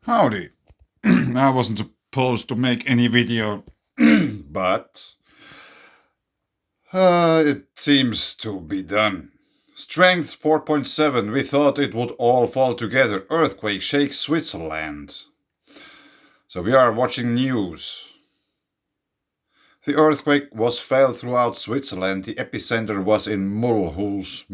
Howdy. I wasn't supposed to make any video, but it seems to be done. Strength 4.7. We thought it would all fall together. Earthquake shakes Switzerland. So we are watching news. The earthquake was felt throughout Switzerland. The epicenter was in Mühlhausen,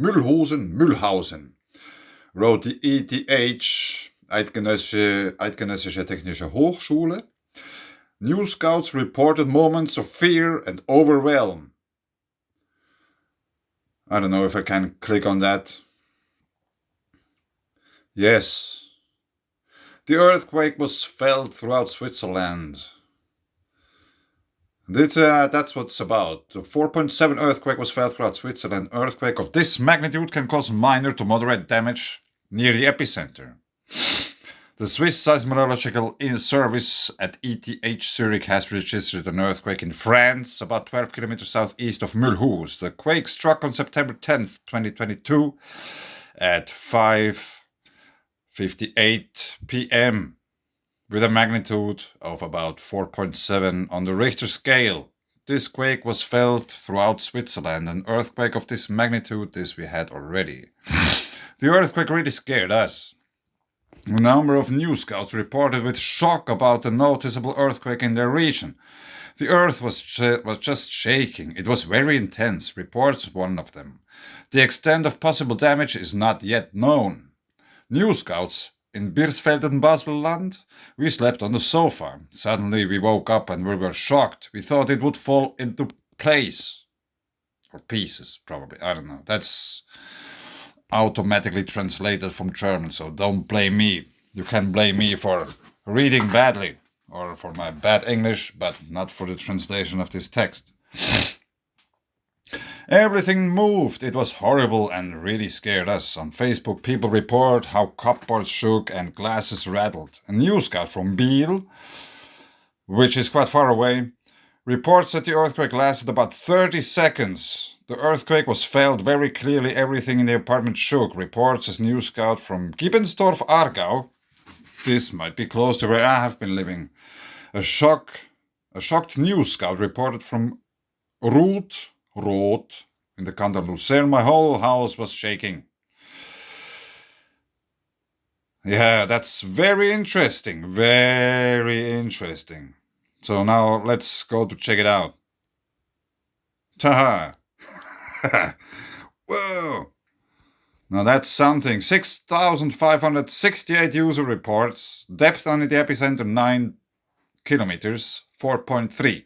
wrote the ETH, Eidgenössische Technische Hochschule. News scouts reported moments of fear and overwhelm. I don't know if I can click on that. Yes. The earthquake was felt throughout Switzerland. That's what it's about. The 4.7 earthquake was felt throughout Switzerland. Earthquake of this magnitude can cause minor to moderate damage near the epicenter. The Swiss Seismological Service at ETH Zurich has registered an earthquake in France, about 12 kilometers southeast of Mulhouse. The quake struck on September 10th, 2022 at 5:58 p.m. with a magnitude of about 4.7 on the Richter scale. This quake was felt throughout Switzerland. An earthquake of this magnitude, this we had already. The earthquake really scared us. A number of news scouts reported with shock about the noticeable earthquake in their region. The earth was just shaking. It was very intense, reports one of them. The extent of possible damage is not yet known. News scouts in Birsfelden-Baselland, we slept on the sofa. Suddenly we woke up and we were shocked. We thought it would fall into place. Or pieces, probably. I don't know. That's automatically translated from German, so don't blame me. You can blame me for reading badly or for my bad English, but not for the translation of this text. Everything moved. It was horrible and really scared us. On Facebook, people report how cupboards shook and glasses rattled. A news scout from Biel, which is quite far away, reports that the earthquake lasted about 30 seconds. The earthquake was felt very clearly. Everything in the apartment shook, reports a news scout from Giebensdorf, Aargau. This might be close to where I have been living. A shocked news scout reported from Roth, in the canton Lucerne. My whole house was shaking. Yeah, that's very interesting. Very interesting. So now let's go to check it out. Ta-ha! Whoa! Now that's something. 6,568 user reports. Depth on the epicenter 9 kilometers, 4.3.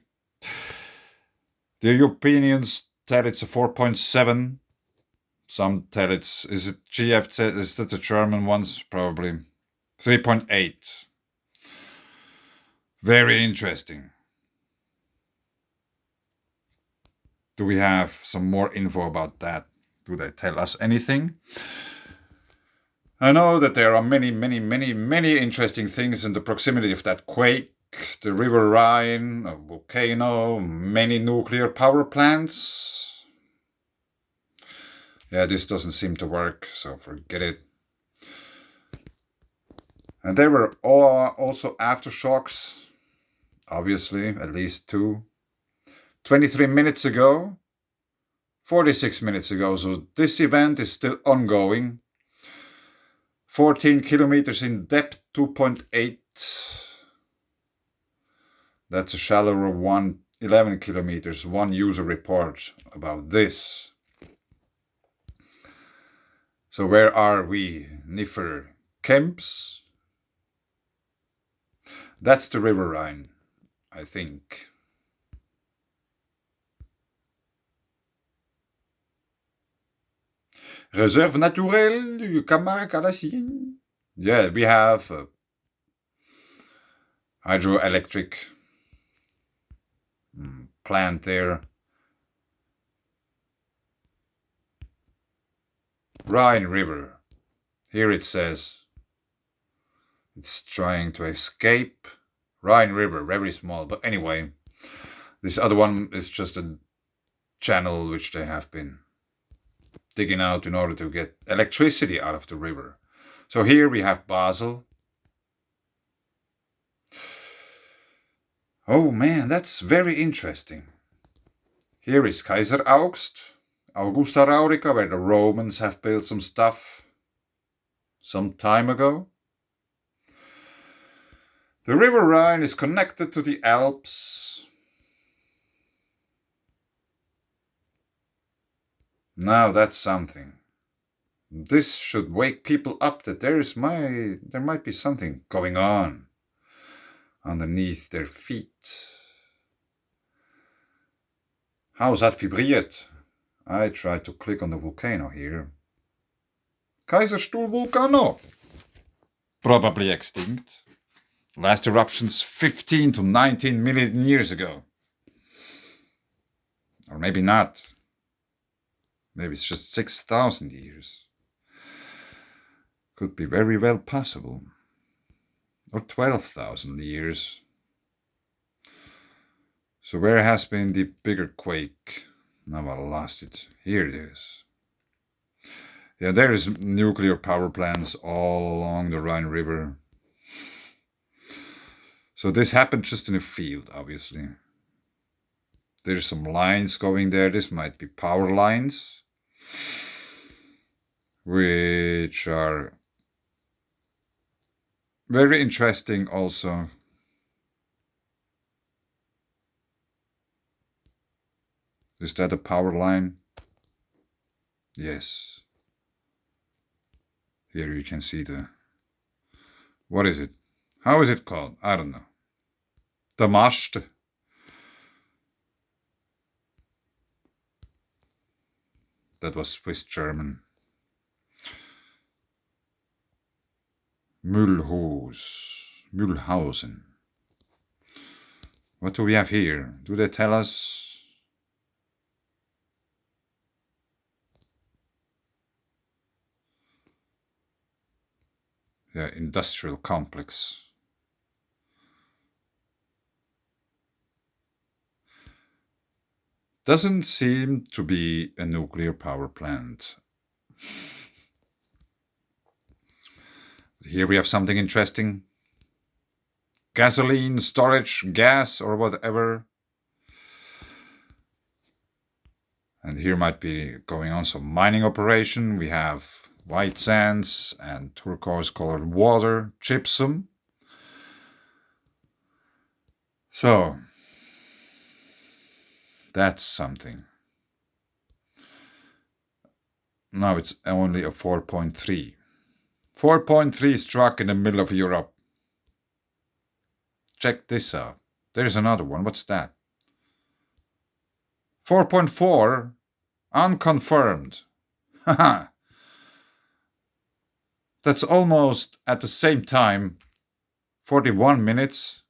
The opinions tell it's a 4.7. Some tell is it GFZ? Is that the German ones? Probably 3.8. Very interesting. Do we have some more info about that? Do they tell us anything? I know that there are many interesting things in the proximity of that quake. The river Rhine, a volcano, many nuclear power plants. Yeah, this doesn't seem to work, so forget it. And there were also aftershocks, obviously, at least 2. 23 minutes ago, 46 minutes ago, so this event is still ongoing. 14 kilometers in depth, 2.8. That's a shallower one, 11 kilometers. One user report about this. So where are we? Niffer Kemps. That's the river Rhine, I think. Réserve naturelle du Camargue-à-la-Sienne. Yeah, we have a hydroelectric plant there. Rhine River. Here it says it's trying to escape. Rhine River, very small. But anyway, this other one is just a channel which they have been digging out in order to get electricity out of the river. So here we have Basel. Oh man, that's very interesting. Here is Kaiser August, Augusta Raurica, where the Romans have built some stuff some time ago. The river Rhine is connected to the Alps. Now that's something. This should wake people up that there might be something going on underneath their feet. How's that vibriert? I tried to click on the volcano here. Kaiserstuhl Volcano. Probably extinct. Last eruptions 15 to 19 million years ago. Or maybe not. Maybe it's just 6,000 years. Could be very well possible. Or 12,000 years. So where has been the bigger quake? Now I lost it. Here it is. Yeah, there is nuclear power plants all along the Rhine River. So this happened just in a field, obviously. There's some lines going there. This might be power lines, which are very interesting also. Is that a power line? Yes. Here you can see what is it? How is it called? I don't know. The Mast. That was Swiss German. Mühlhausen. What do we have here? Do they tell us? Yeah, industrial complex. Doesn't seem to be a nuclear power plant. Here we have something interesting. Gasoline, storage, gas, or whatever. And here might be going on some mining operation. We have white sands and turquoise colored water, gypsum. So, that's something. Now it's only a 4.3. 4.3 struck in the middle of Europe. Check this out. There's another one. What's that? 4.4 unconfirmed. Haha. That's almost at the same time 41 minutes.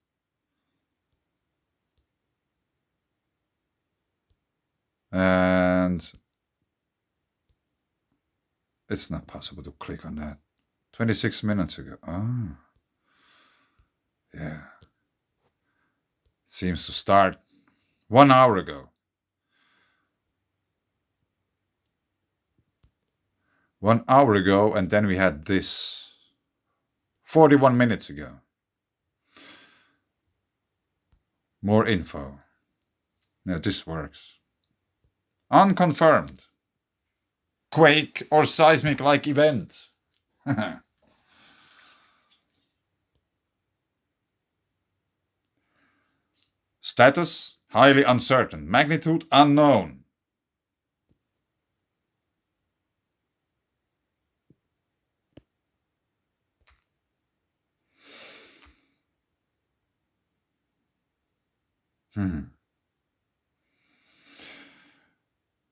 And it's not possible to click on that. 26 minutes ago. Oh. Yeah. Seems to start 1 hour ago. 1 hour ago, and then we had this 41 minutes ago. More info. Now this works. Unconfirmed. Quake or seismic-like event. Status, highly uncertain. Magnitude, unknown.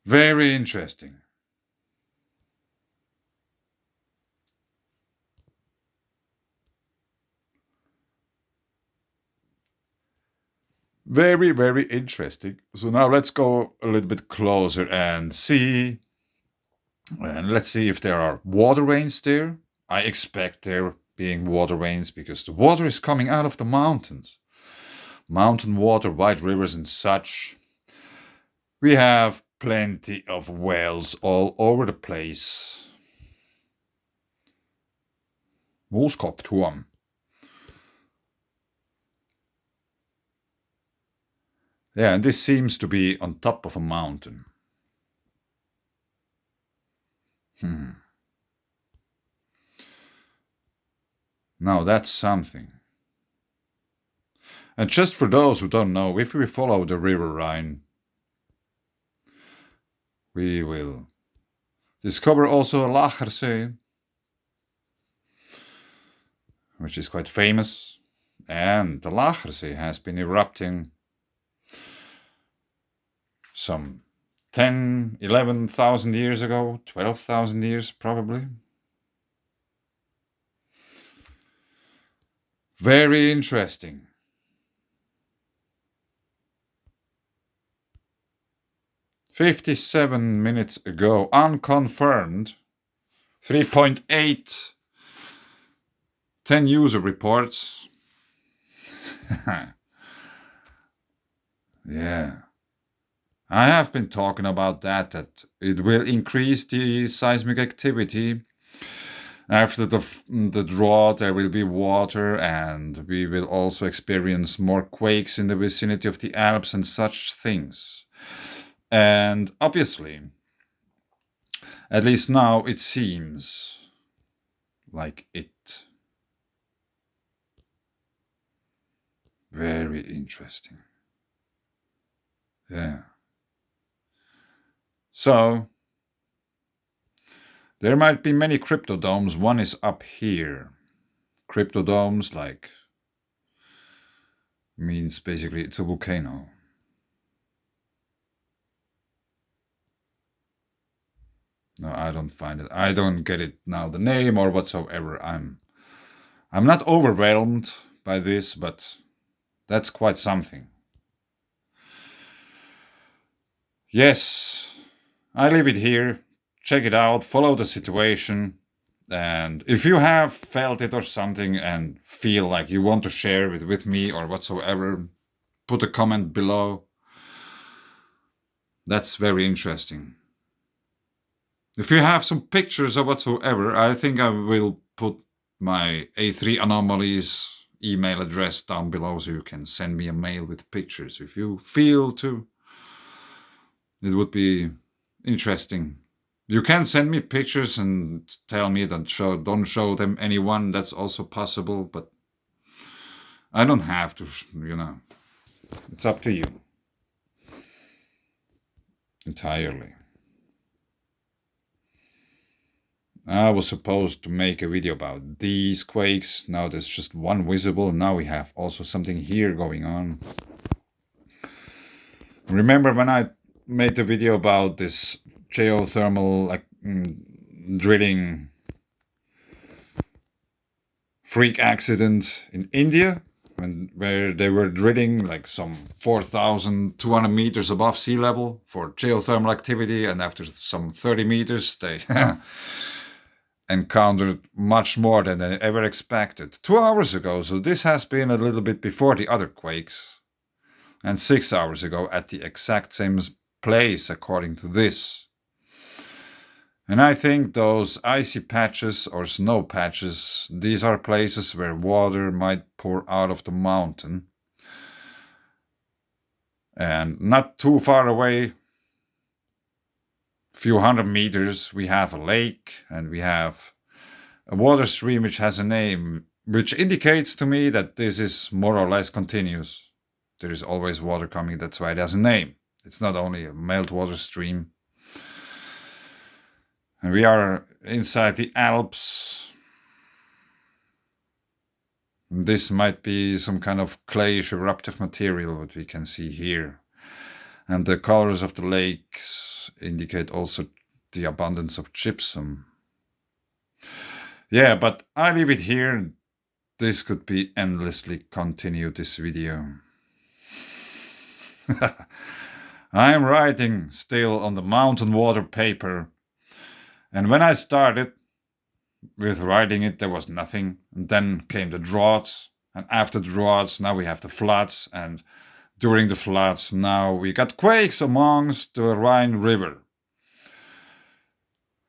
Very interesting. Very, very interesting. So now let's go a little bit closer and see. And let's see if there are water veins there. I expect there being water veins because the water is coming out of the mountains. Mountain water, white rivers and such. We have plenty of wells all over the place. Mooskopfturm. Yeah, and this seems to be on top of a mountain. Now that's something. And just for those who don't know, if we follow the river Rhine, we will discover also a Lachersee, which is quite famous. And the Lachersee has been erupting some 10, 11,000 years ago, 12,000 years probably. Very interesting. "57 minutes ago, unconfirmed, 3.8, 10 user reports." Yeah. I have been talking about that it will increase the seismic activity. After the drought, there will be water, and we will also experience more quakes in the vicinity of the Alps and such things. And obviously, at least now it seems like it. Very interesting. Yeah. So, there might be many cryptodomes. One is up here. Cryptodomes, like, means basically it's a volcano. No, I don't find it. I don't get it now, the name or whatsoever. I'm not overwhelmed by this, but that's quite something. Yes, I leave it here. Check it out, follow the situation. And if you have felt it or something and feel like you want to share it with me or whatsoever, put a comment below. That's very interesting. If you have some pictures or whatsoever, I think I will put my A3 Anomalies email address down below so you can send me a mail with pictures. If you feel to, it would be interesting. You can send me pictures and tell me that don't show them anyone. That's also possible, but I don't have to, It's up to you. Entirely. I was supposed to make a video about these quakes. Now there's just one visible. Now we have also something here going on. Remember when I made the video about this geothermal drilling freak accident in India? Where they were drilling like some 4,200 meters above sea level for geothermal activity, and after some 30 meters they encountered much more than they ever expected. 2 hours ago, so this has been a little bit before the other quakes, and 6 hours ago at the exact same place according to this. And I think those icy patches or snow patches, these are places where water might pour out of the mountain. And not too far away, few hundred meters, we have a lake and we have a water stream which has a name, which indicates to me that this is more or less continuous. There is always water coming, that's why it has a name. It's not only a meltwater stream. And we are inside the Alps. This might be some kind of clayish eruptive material, what we can see here. And the colors of the lakes indicate also the abundance of gypsum. Yeah, but I leave it here. This could be endlessly continued, this video. I am writing still on the Mountainwater paper. And when I started with writing it, there was nothing. And then came the droughts. And after the droughts, now we have the floods. And during the floods, now we got quakes amongst the Rhine River,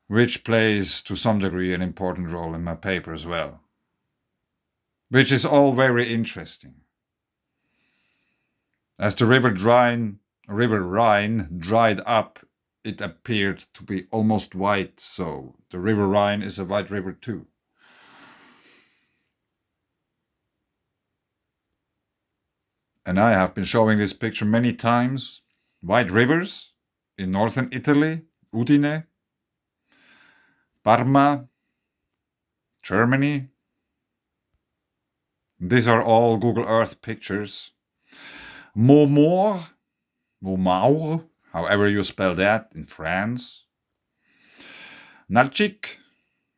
which plays to some degree an important role in my paper as well. Which is all very interesting. As the Rhine dried up, it appeared to be almost white, so the River Rhine is a white river too. And I have been showing this picture many times. White rivers in northern Italy, Udine, Parma, Germany. These are all Google Earth pictures. Montmaur, however you spell that, in France. Nalchik,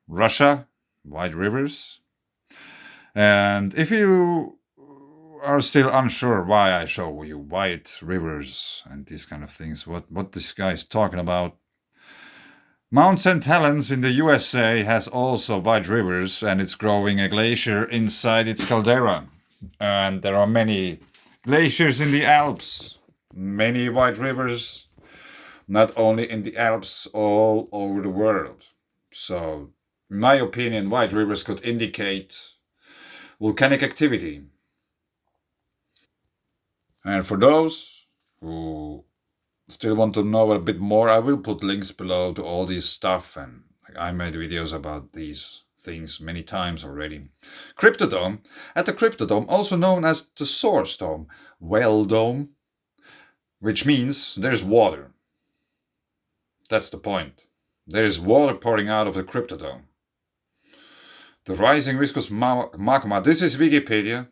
Russia, white rivers. And if you are still unsure why I show you white rivers and these kind of things, what this guy is talking about, Mount St. Helens in the USA has also white rivers, and it's growing a glacier inside its caldera. And there are many glaciers in the Alps, many white rivers, not only in the Alps, all over the world. So, in my opinion, white rivers could indicate volcanic activity. And for those who still want to know a bit more, I will put links below to all this stuff, and I made videos about these things many times already. Cryptodome. At the Cryptodome, also known as the Source Dome, Well Dome, which means there's water. That's the point. There is water pouring out of the Cryptodome. The rising viscous magma, this is Wikipedia.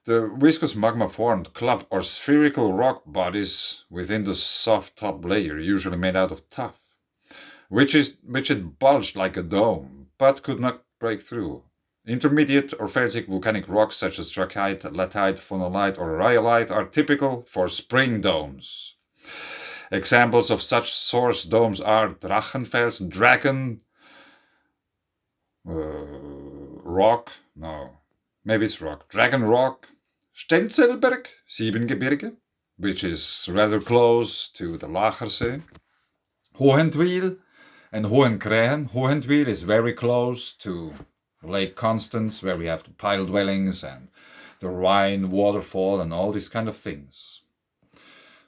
The viscous magma formed clumped or spherical rock bodies within the soft top layer, usually made out of tuff, which it bulged like a dome, but could not break through. Intermediate or phasic volcanic rocks such as trachyte, latite, phonolite, or rhyolite are typical for spring domes. Examples of such source domes are Drachenfels, Dragon, Rock, no, maybe it's Rock, Dragon Rock, Stenzelberg, Siebengebirge, which is rather close to the Lagersee, Hohentwiel and Hohenkrähen. Hohentwiel is very close to Lake Constance, where we have the pile dwellings and the Rhine waterfall and all these kind of things.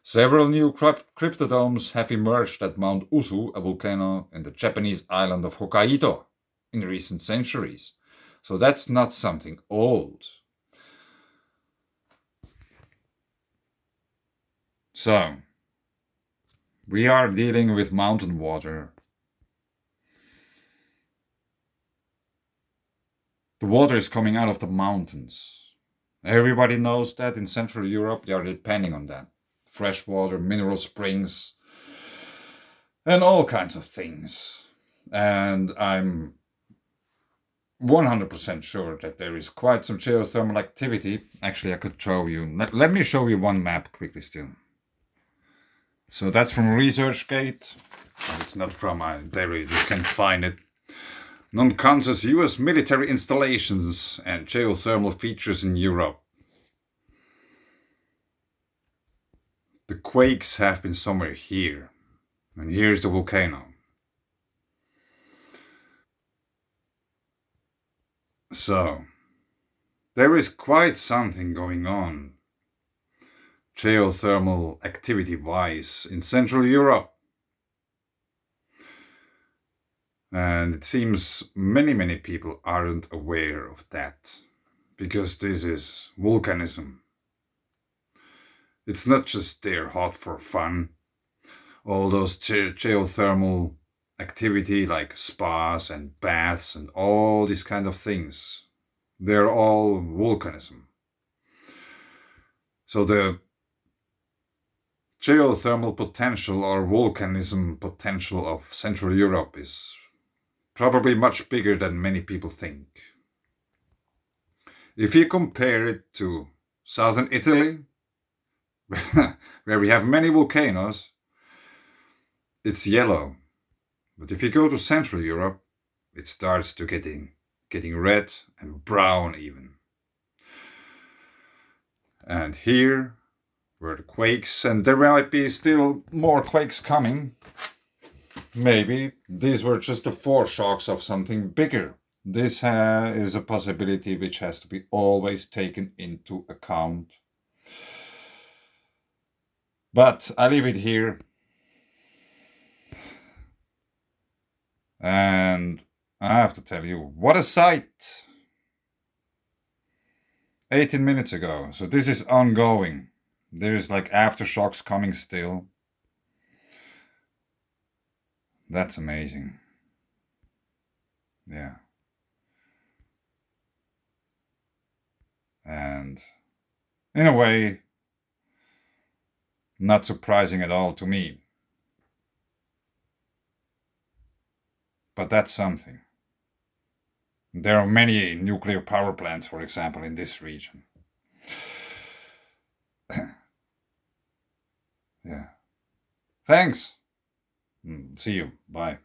Several new cryptodomes have emerged at Mount Usu, a volcano in the Japanese island of Hokkaido, in recent centuries. So that's not something old. So, we are dealing with mountain water. The water is coming out of the mountains. Everybody knows that in Central Europe they are depending on that. Fresh water, mineral springs, and all kinds of things. And I'm 100% sure that there is quite some geothermal activity. Actually, I could show you. Let me show you one map quickly still. So that's from ResearchGate. It's not from there. You can find it. Non-conscious US military installations and geothermal features in Europe. The quakes have been somewhere here. And here's the volcano. So, there is quite something going on, geothermal activity-wise, in Central Europe. And it seems many people aren't aware of that, because this is volcanism. It's not just they're hot for fun. All those geothermal activity like spas and baths and all these kind of things, they're all volcanism. So the geothermal potential or volcanism potential of Central Europe is probably much bigger than many people think. If you compare it to southern Italy, where we have many volcanoes, it's yellow. But if you go to Central Europe, it starts to getting red and brown even. And here were the quakes, and there might be still more quakes coming. Maybe these were just the foreshocks of something bigger. This is a possibility which has to be always taken into account. But I leave it here. And I have to tell you, what a sight! 18 minutes ago. So this is ongoing. There's like aftershocks coming still. That's amazing. Yeah. And in a way, not surprising at all to me. But that's something. There are many nuclear power plants, for example, in this region. Yeah. Thanks. See you. Bye.